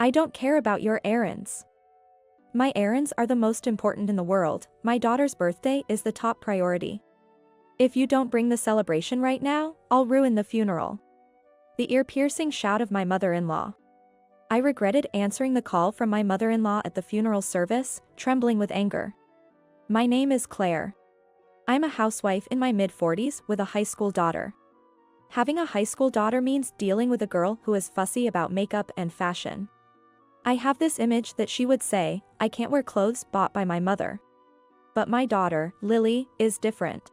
I don't care about your errands. My errands are the most important in the world. My daughter's birthday is the top priority. If you don't bring the celebration right now, I'll ruin the funeral. The ear-piercing shout of my mother-in-law. I regretted answering the call from my mother-in-law at the funeral service, trembling with anger. My name is Claire. I'm a housewife in my mid-40s with a high school daughter. Having a high school daughter means dealing with a girl who is fussy about makeup and fashion. I have this image that she would say, I can't wear clothes bought by my mother. But my daughter, Lily, is different.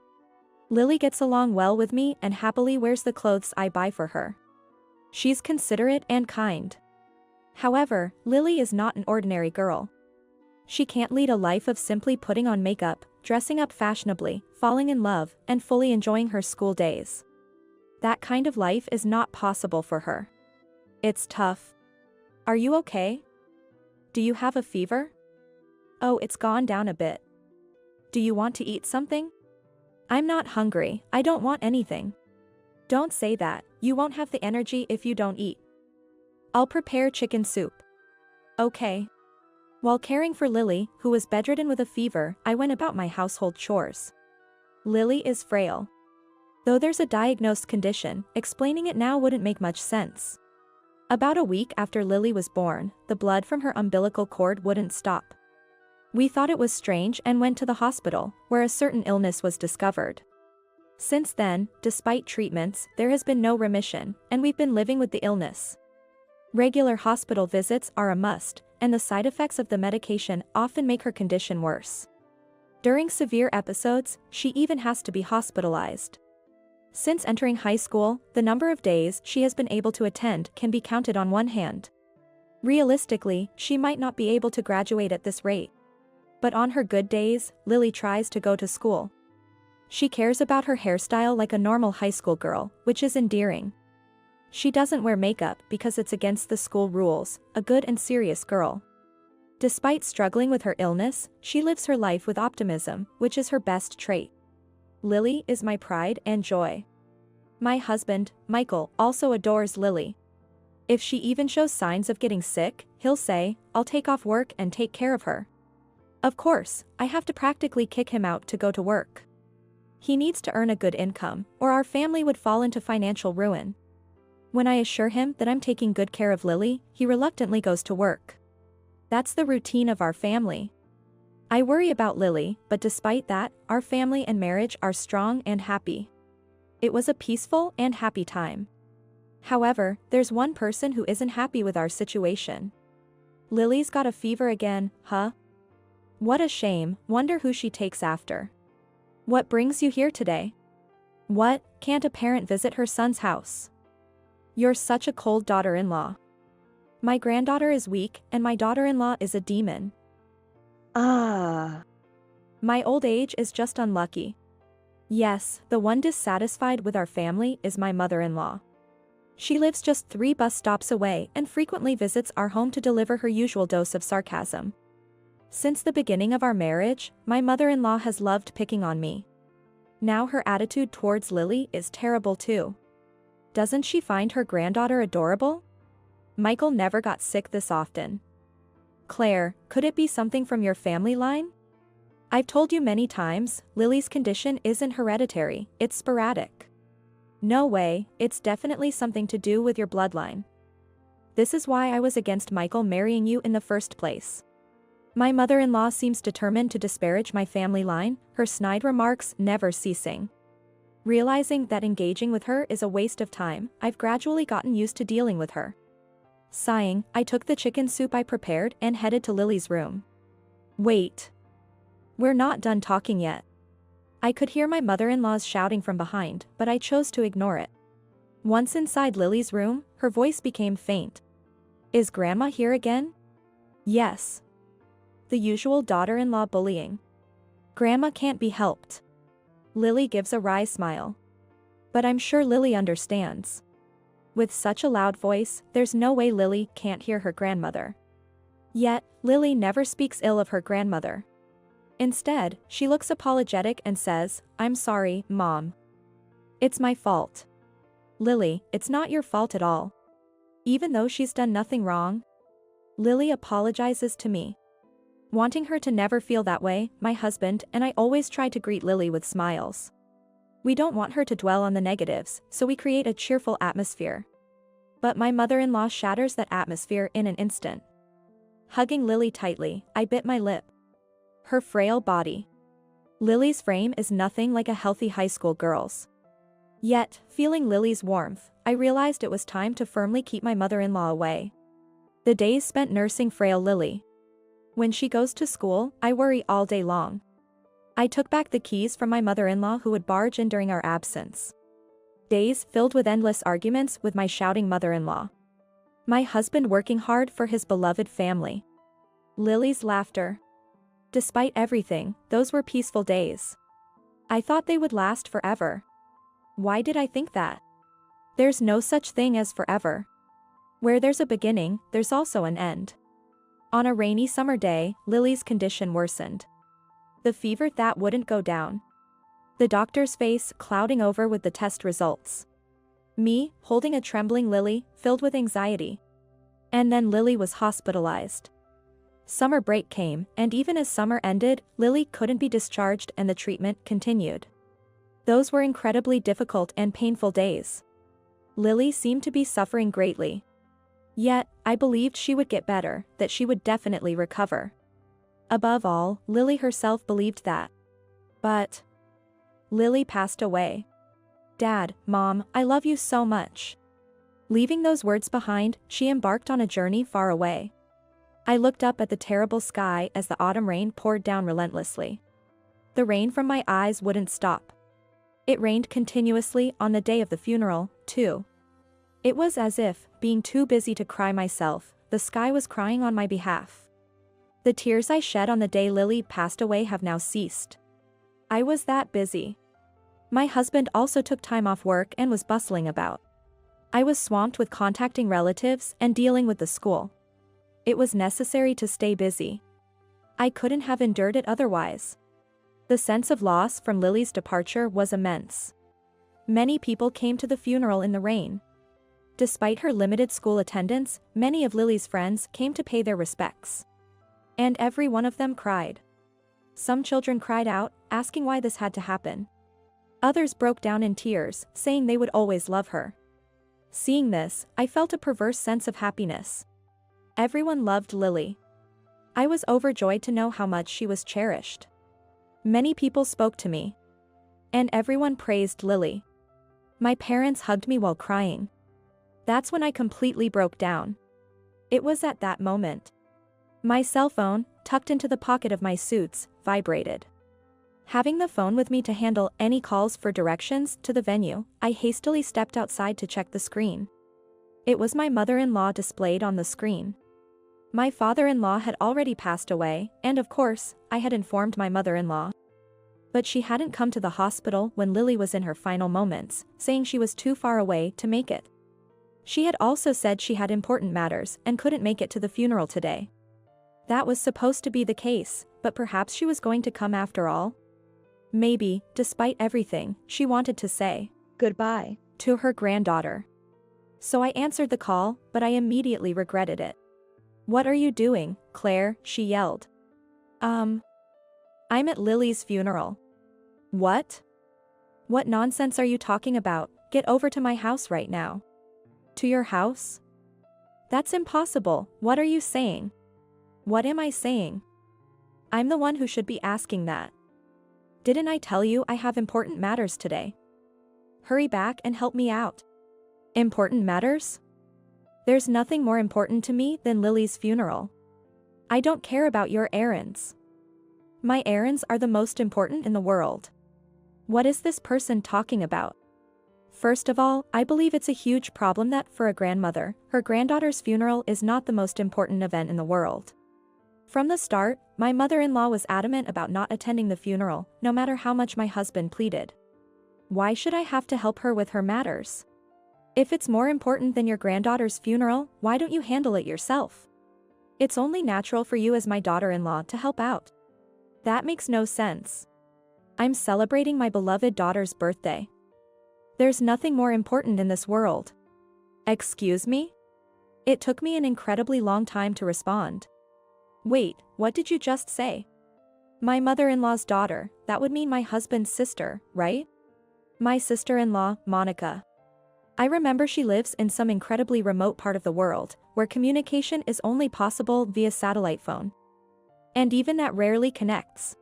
Lily gets along well with me and happily wears the clothes I buy for her. She's considerate and kind. However, Lily is not an ordinary girl. She can't lead a life of simply putting on makeup, dressing up fashionably, falling in love, and fully enjoying her school days. That kind of life is not possible for her. It's tough. Are you okay? Do you have a fever? Oh, it's gone down a bit. Do you want to eat something? I'm not hungry, I don't want anything. Don't say that, you won't have the energy if you don't eat. I'll prepare chicken soup. Okay. While caring for Lily, who was bedridden with a fever, I went about my household chores. Lily is frail. Though there's a diagnosed condition, explaining it now wouldn't make much sense. About a week after Lily was born, the blood from her umbilical cord wouldn't stop. We thought it was strange and went to the hospital, where a certain illness was discovered. Since then, despite treatments, there has been no remission, and we've been living with the illness. Regular hospital visits are a must, and the side effects of the medication often make her condition worse. During severe episodes, she even has to be hospitalized. Since entering high school, the number of days she has been able to attend can be counted on one hand. Realistically, she might not be able to graduate at this rate. But on her good days, Lily tries to go to school. She cares about her hairstyle like a normal high school girl, which is endearing. She doesn't wear makeup because it's against the school rules, a good and serious girl. Despite struggling with her illness, she lives her life with optimism, which is her best trait. Lily is my pride and joy. My husband, Michael, also adores Lily. If she even shows signs of getting sick, he'll say, I'll take off work and take care of her. Of course, I have to practically kick him out to go to work. He needs to earn a good income, or our family would fall into financial ruin. When I assure him that I'm taking good care of Lily, he reluctantly goes to work. That's the routine of our family. I worry about Lily, but despite that, our family and marriage are strong and happy. It was a peaceful and happy time. However, there's one person who isn't happy with our situation. Lily's got a fever again, huh? What a shame, wonder who she takes after. What brings you here today? What, can't a parent visit her son's house? You're such a cold daughter-in-law. My granddaughter is weak, and my daughter-in-law is a demon. My old age is just unlucky. Yes, the one dissatisfied with our family is my mother-in-law. She lives just 3 bus stops away and frequently visits our home to deliver her usual dose of sarcasm. Since the beginning of our marriage, my mother-in-law has loved picking on me. Now her attitude towards Lily is terrible too. Doesn't she find her granddaughter adorable? Michael never got sick this often. Claire, could it be something from your family line? I've told you many times, Lily's condition isn't hereditary, it's sporadic. No way, it's definitely something to do with your bloodline. This is why I was against Michael marrying you in the first place. My mother-in-law seems determined to disparage my family line, her snide remarks never ceasing. Realizing that engaging with her is a waste of time, I've gradually gotten used to dealing with her. Sighing, I took the chicken soup I prepared and headed to Lily's room. Wait. We're not done talking yet. I could hear my mother-in-law's shouting from behind, but I chose to ignore it. Once inside Lily's room, her voice became faint. Is Grandma here again? Yes. The usual daughter-in-law bullying. Grandma can't be helped. Lily gives a wry smile. But I'm sure Lily understands. With such a loud voice, there's no way Lily can't hear her grandmother. Yet, Lily never speaks ill of her grandmother. Instead, she looks apologetic and says, I'm sorry, Mom. It's my fault. Lily, it's not your fault at all. Even though she's done nothing wrong. Lily apologizes to me. Wanting her to never feel that way, my husband and I always try to greet Lily with smiles. We don't want her to dwell on the negatives, so we create a cheerful atmosphere. But my mother-in-law shatters that atmosphere in an instant. Hugging Lily tightly, I bit my lip. Her frail body. Lily's frame is nothing like a healthy high school girl's. Yet, feeling Lily's warmth, I realized it was time to firmly keep my mother-in-law away. The days spent nursing frail Lily. When she goes to school, I worry all day long. I took back the keys from my mother-in-law who would barge in during our absence. Days filled with endless arguments with my shouting mother-in-law. My husband working hard for his beloved family. Lily's laughter. Despite everything, those were peaceful days. I thought they would last forever. Why did I think that? There's no such thing as forever. Where there's a beginning, there's also an end. On a rainy summer day, Lily's condition worsened. The fever that wouldn't go down. The doctor's face clouding over with the test results. Me, holding a trembling Lily, filled with anxiety. And then Lily was hospitalized. Summer break came, and even as summer ended, Lily couldn't be discharged and the treatment continued. Those were incredibly difficult and painful days. Lily seemed to be suffering greatly. Yet, I believed she would get better, that she would definitely recover. Above all, Lily herself believed that. But Lily passed away. Dad, Mom, I love you so much. Leaving those words behind, she embarked on a journey far away. I looked up at the terrible sky as the autumn rain poured down relentlessly. The rain from my eyes wouldn't stop. It rained continuously on the day of the funeral, too. It was as if, being too busy to cry myself, the sky was crying on my behalf. The tears I shed on the day Lily passed away have now ceased. I was that busy. My husband also took time off work and was bustling about. I was swamped with contacting relatives and dealing with the school. It was necessary to stay busy. I couldn't have endured it otherwise. The sense of loss from Lily's departure was immense. Many people came to the funeral in the rain. Despite her limited school attendance, many of Lily's friends came to pay their respects. And every one of them cried. Some children cried out, asking why this had to happen. Others broke down in tears, saying they would always love her. Seeing this, I felt a perverse sense of happiness. Everyone loved Lily. I was overjoyed to know how much she was cherished. Many people spoke to me. And everyone praised Lily. My parents hugged me while crying. That's when I completely broke down. It was at that moment. My cell phone, tucked into the pocket of my suits, vibrated. Having the phone with me to handle any calls for directions to the venue, I hastily stepped outside to check the screen. It was my mother-in-law displayed on the screen. My father-in-law had already passed away, and of course, I had informed my mother-in-law. But she hadn't come to the hospital when Lily was in her final moments, saying she was too far away to make it. She had also said she had important matters and couldn't make it to the funeral today. That was supposed to be the case, but perhaps she was going to come after all. Maybe, despite everything, she wanted to say goodbye to her granddaughter. So I answered the call, but I immediately regretted it. "What are you doing, Claire?" she yelled. I'm at Lily's funeral." "What? What nonsense are you talking about? Get over to my house right now." "To your house? That's impossible. What are you saying?" "What am I saying? I'm the one who should be asking that. Didn't I tell you I have important matters today? Hurry back and help me out." "Important matters? There's nothing more important to me than Lily's funeral. I don't care about your errands. My errands are the most important in the world. What is this person talking about? First of all, I believe it's a huge problem that, for a grandmother, her granddaughter's funeral is not the most important event in the world. From the start, my mother-in-law was adamant about not attending the funeral, no matter how much my husband pleaded. Why should I have to help her with her matters? If it's more important than your granddaughter's funeral, why don't you handle it yourself? It's only natural for you as my daughter-in-law to help out. That makes no sense. I'm celebrating my beloved daughter's birthday. There's nothing more important in this world." "Excuse me? It took me an incredibly long time to respond. Wait, what did you just say? My mother-in-law's daughter, that would mean my husband's sister, right? My sister-in-law, Monica. I remember she lives in some incredibly remote part of the world, where communication is only possible via satellite phone. And even that rarely connects.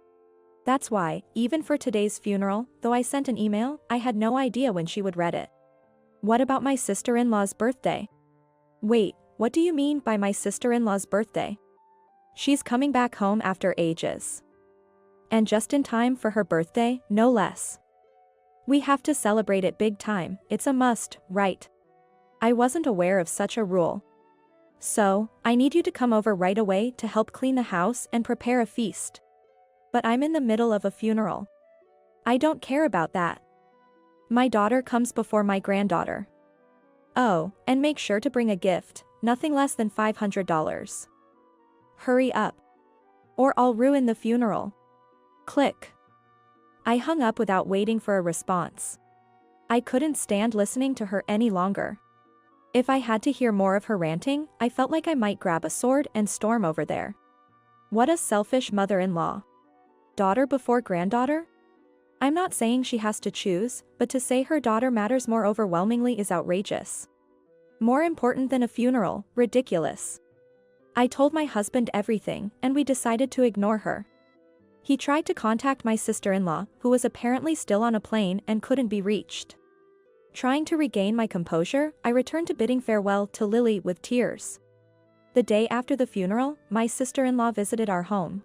That's why, even for today's funeral, though I sent an email, I had no idea when she would read it. What about my sister-in-law's birthday? Wait, what do you mean by my sister-in-law's birthday? She's coming back home after ages. And just in time for her birthday, no less. We have to celebrate it big time, it's a must, right? I wasn't aware of such a rule. So, I need you to come over right away to help clean the house and prepare a feast. But I'm in the middle of a funeral. I don't care about that. My daughter comes before my granddaughter. Oh, and make sure to bring a gift, nothing less than $500. Hurry up. Or I'll ruin the funeral. Click. I hung up without waiting for a response. I couldn't stand listening to her any longer. If I had to hear more of her ranting, I felt like I might grab a sword and storm over there. What a selfish mother-in-law. Daughter before granddaughter? I'm not saying she has to choose, but to say her daughter matters more overwhelmingly is outrageous. More important than a funeral, ridiculous. I told my husband everything, and we decided to ignore her. He tried to contact my sister-in-law, who was apparently still on a plane and couldn't be reached. Trying to regain my composure, I returned to bidding farewell to Lily with tears. The day after the funeral, my sister-in-law visited our home.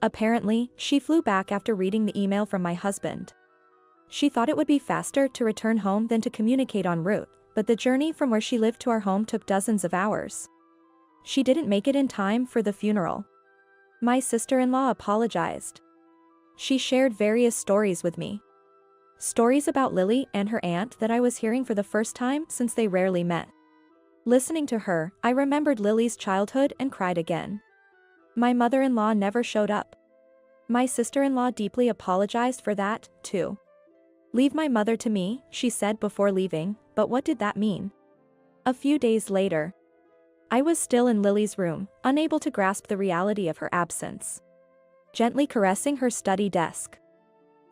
Apparently, she flew back after reading the email from my husband. She thought it would be faster to return home than to communicate en route, but the journey from where she lived to our home took dozens of hours. She didn't make it in time for the funeral. My sister-in-law apologized. She shared various stories with me. Stories about Lily and her aunt that I was hearing for the first time since they rarely met. Listening to her, I remembered Lily's childhood and cried again. My mother-in-law never showed up. My sister-in-law deeply apologized for that, too. Leave my mother to me, she said before leaving, but what did that mean? A few days later, I was still in Lily's room, unable to grasp the reality of her absence. Gently caressing her study desk.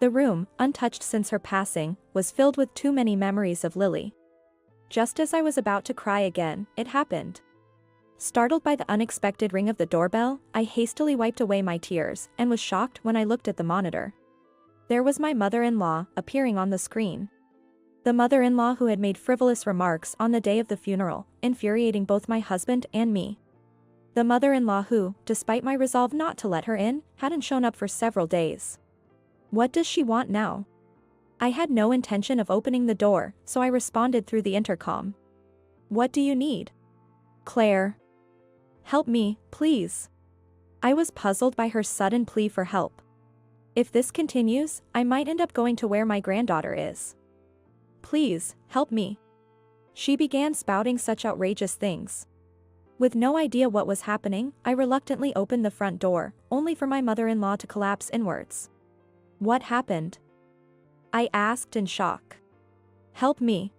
The room, untouched since her passing, was filled with too many memories of Lily. Just as I was about to cry again, it happened. Startled by the unexpected ring of the doorbell, I hastily wiped away my tears and was shocked when I looked at the monitor. There was my mother-in-law, appearing on the screen. The mother-in-law who had made frivolous remarks on the day of the funeral, infuriating both my husband and me. The mother-in-law who, despite my resolve not to let her in, hadn't shown up for several days. What does she want now? I had no intention of opening the door, so I responded through the intercom. What do you need? Claire. Help me, please. I was puzzled by her sudden plea for help. If this continues, I might end up going to where my granddaughter is. Please, help me. She began spouting such outrageous things. With no idea what was happening, I reluctantly opened the front door, only for my mother-in-law to collapse inwards. What happened? I asked in shock. Help me.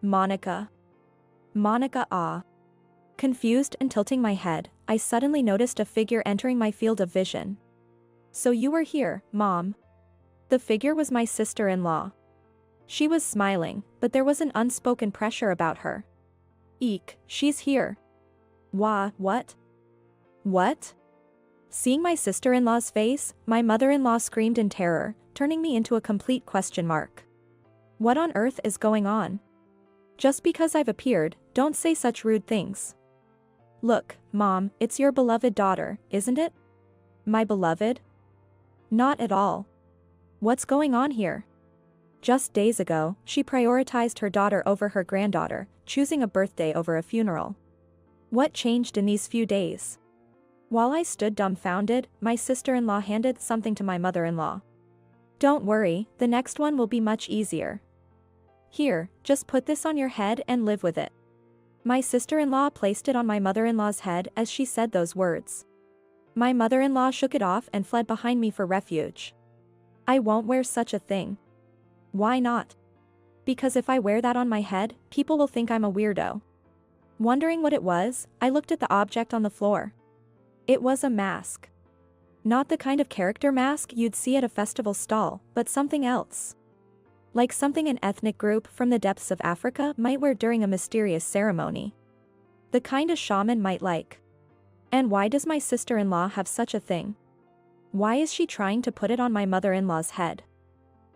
Monica. Monica, ah. Confused and tilting my head, I suddenly noticed a figure entering my field of vision. So you were here, Mom. The figure was my sister-in-law. She was smiling, but there was an unspoken pressure about her. Eek, she's here. Wah, what? What? Seeing my sister-in-law's face, my mother-in-law screamed in terror, turning me into a complete question mark. What on earth is going on? Just because I've appeared, don't say such rude things. Look, Mom, it's your beloved daughter, isn't it? My beloved? Not at all. What's going on here? Just days ago, she prioritized her daughter over her granddaughter, choosing a birthday over a funeral. What changed in these few days? While I stood dumbfounded, my sister-in-law handed something to my mother-in-law. Don't worry, the next one will be much easier. Here, just put this on your head and live with it. My sister-in-law placed it on my mother-in-law's head as she said those words. My mother-in-law shook it off and fled behind me for refuge. I won't wear such a thing. Why not? Because if I wear that on my head, people will think I'm a weirdo. Wondering what it was, I looked at the object on the floor. It was a mask. Not the kind of character mask you'd see at a festival stall, but something else. Like something an ethnic group from the depths of Africa might wear during a mysterious ceremony. The kind a shaman might like. And why does my sister-in-law have such a thing? Why is she trying to put it on my mother-in-law's head?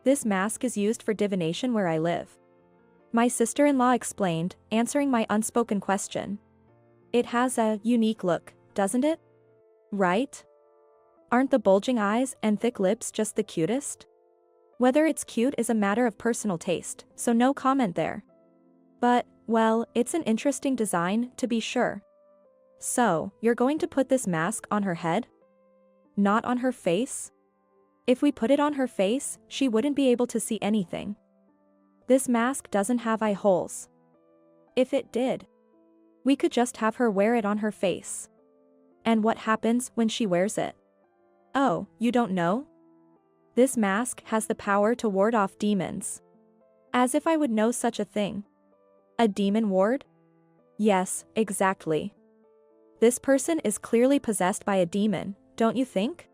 This mask is used for divination where I live. My sister-in-law explained, answering my unspoken question. It has a unique look, doesn't it? Right? Aren't the bulging eyes and thick lips just the cutest? Whether it's cute is a matter of personal taste, so no comment there. But, well, it's an interesting design, to be sure. So, you're going to put this mask on her head? Not on her face? If we put it on her face, she wouldn't be able to see anything. This mask doesn't have eye holes. If it did, we could just have her wear it on her face. And what happens when she wears it? Oh, you don't know? This mask has the power to ward off demons. As if I would know such a thing. A demon ward? Yes, exactly. This person is clearly possessed by a demon, don't you think?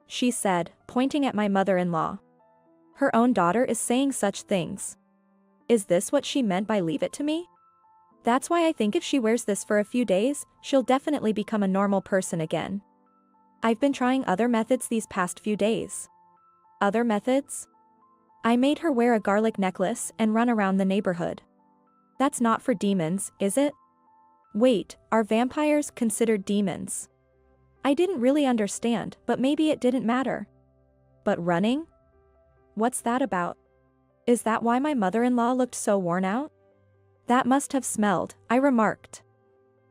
She said, pointing at my mother-in-law. Her own daughter is saying such things. Is this what she meant by leave it to me? That's why I think if she wears this for a few days, she'll definitely become a normal person again. I've been trying other methods these past few days. Other methods? I made her wear a garlic necklace and run around the neighborhood. That's not for demons, is it? Wait, are vampires considered demons? I didn't really understand, but maybe it didn't matter. But running? What's that about? Is that why my mother-in-law looked so worn out? That must have smelled, I remarked.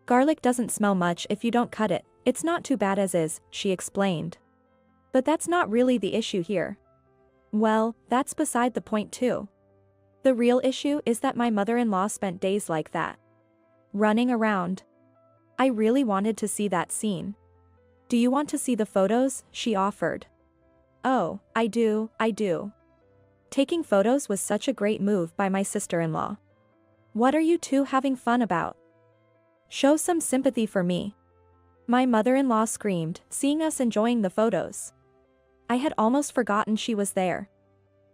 Garlic doesn't smell much if you don't cut it, it's not too bad as is, she explained. But that's not really the issue here. Well, that's beside the point too. The real issue is that my mother-in-law spent days like that. Running around. I really wanted to see that scene. Do you want to see the photos? She offered. Oh, I do. Taking photos was such a great move by my sister-in-law. What are you two having fun about? Show some sympathy for me. My mother-in-law screamed, seeing us enjoying the photos. I had almost forgotten she was there.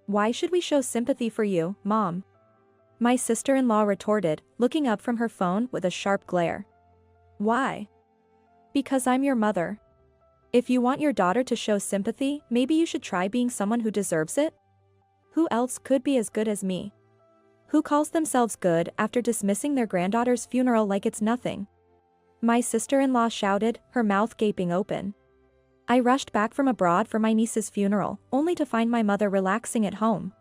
Why should we show sympathy for you, Mom? My sister-in-law retorted, looking up from her phone with a sharp glare. Why? Because I'm your mother. If you want your daughter to show sympathy, maybe you should try being someone who deserves it? Who else could be as good as me? Who calls themselves good after dismissing their granddaughter's funeral like it's nothing? My sister-in-law shouted, her mouth gaping open. I rushed back from abroad for my niece's funeral, only to find my mother relaxing at home.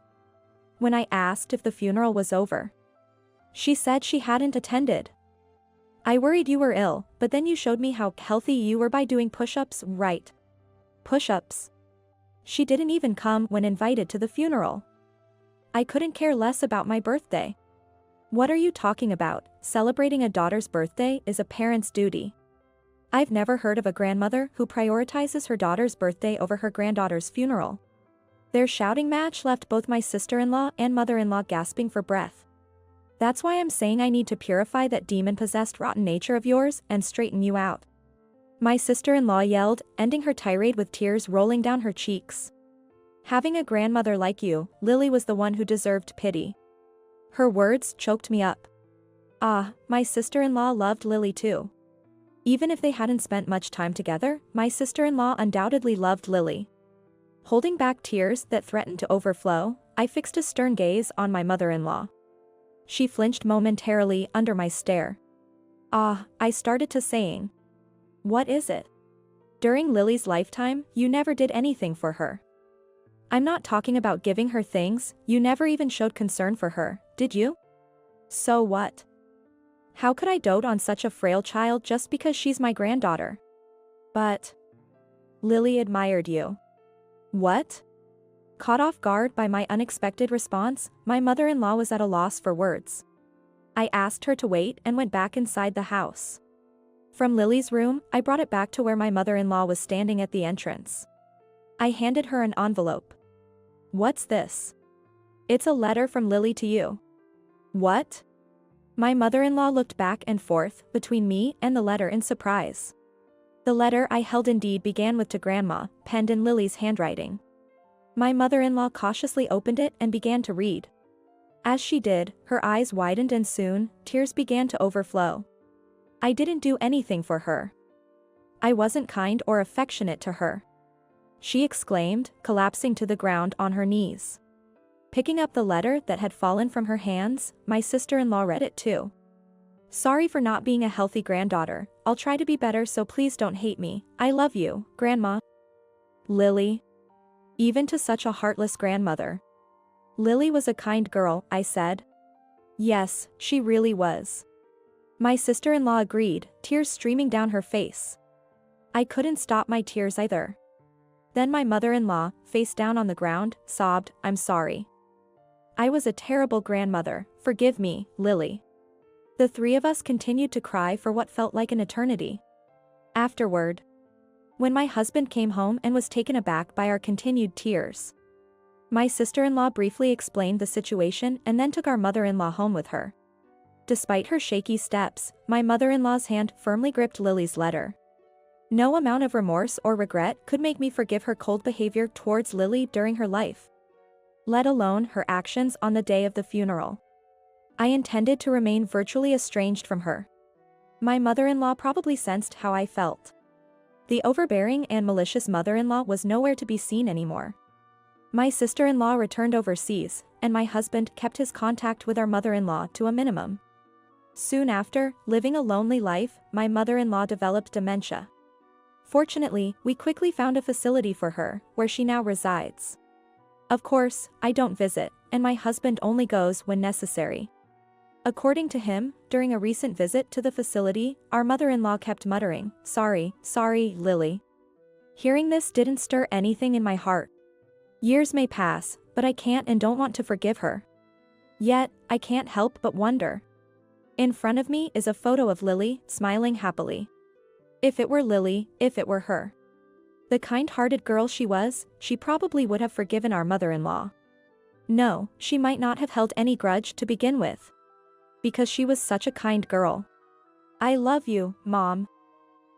When I asked if the funeral was over, she said she hadn't attended. I worried you were ill, but then you showed me how healthy you were by doing push-ups, right? Push-ups. She didn't even come when invited to the funeral. I couldn't care less about my birthday. What are you talking about? Celebrating a daughter's birthday is a parent's duty. I've never heard of a grandmother who prioritizes her daughter's birthday over her granddaughter's funeral. Their shouting match left both my sister-in-law and mother-in-law gasping for breath. That's why I'm saying I need to purify that demon-possessed rotten nature of yours and straighten you out. My sister-in-law yelled, ending her tirade with tears rolling down her cheeks. Having a grandmother like you, Lily was the one who deserved pity. Her words choked me up. Ah, my sister-in-law loved Lily too. Even if they hadn't spent much time together, my sister-in-law undoubtedly loved Lily. Holding back tears that threatened to overflow, I fixed a stern gaze on my mother-in-law. She flinched momentarily under my stare. Ah, I started to saying. What is it? During Lily's lifetime, you never did anything for her. I'm not talking about giving her things, you never even showed concern for her, did you? So what? How could I dote on such a frail child just because she's my granddaughter? But Lily admired you. What? Caught off guard by my unexpected response, my mother-in-law was at a loss for words. I asked her to wait and went back inside the house. From Lily's room, I brought it back to where my mother-in-law was standing at the entrance. I handed her an envelope. What's this? It's a letter from Lily to you. What? My mother-in-law looked back and forth between me and the letter in surprise. The letter I held indeed began with "To Grandma," penned in Lily's handwriting. My mother-in-law cautiously opened it and began to read. As she did, her eyes widened and soon, tears began to overflow. I didn't do anything for her. I wasn't kind or affectionate to her, she exclaimed, collapsing to the ground on her knees. Picking up the letter that had fallen from her hands, my sister-in-law read it too. "Sorry for not being a healthy granddaughter. I'll try to be better, so please don't hate me. I love you, Grandma." Lily. Even to such a heartless grandmother. Lily was a kind girl, I said. Yes, she really was. My sister-in-law agreed, tears streaming down her face. I couldn't stop my tears either. Then my mother-in-law, face down on the ground, sobbed, "I'm sorry. I was a terrible grandmother, forgive me, Lily." The three of us continued to cry for what felt like an eternity. Afterward, when my husband came home and was taken aback by our continued tears, my sister-in-law briefly explained the situation and then took our mother-in-law home with her. Despite her shaky steps, my mother-in-law's hand firmly gripped Lily's letter. No amount of remorse or regret could make me forgive her cold behavior towards Lily during her life, let alone her actions on the day of the funeral. I intended to remain virtually estranged from her. My mother-in-law probably sensed how I felt. The overbearing and malicious mother-in-law was nowhere to be seen anymore. My sister-in-law returned overseas, and my husband kept his contact with our mother-in-law to a minimum. Soon after, living a lonely life, my mother-in-law developed dementia. Fortunately, we quickly found a facility for her, where she now resides. Of course, I don't visit, and my husband only goes when necessary. According to him, during a recent visit to the facility, our mother-in-law kept muttering, "Sorry, sorry, Lily." Hearing this didn't stir anything in my heart. Years may pass, but I can't and don't want to forgive her. Yet, I can't help but wonder. In front of me is a photo of Lily, smiling happily. If it were Lily, if it were her, the kind-hearted girl she was, she probably would have forgiven our mother-in-law. No, she might not have held any grudge to begin with, because she was such a kind girl. "I love you, Mom."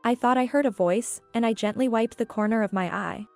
I thought I heard a voice, and I gently wiped the corner of my eye.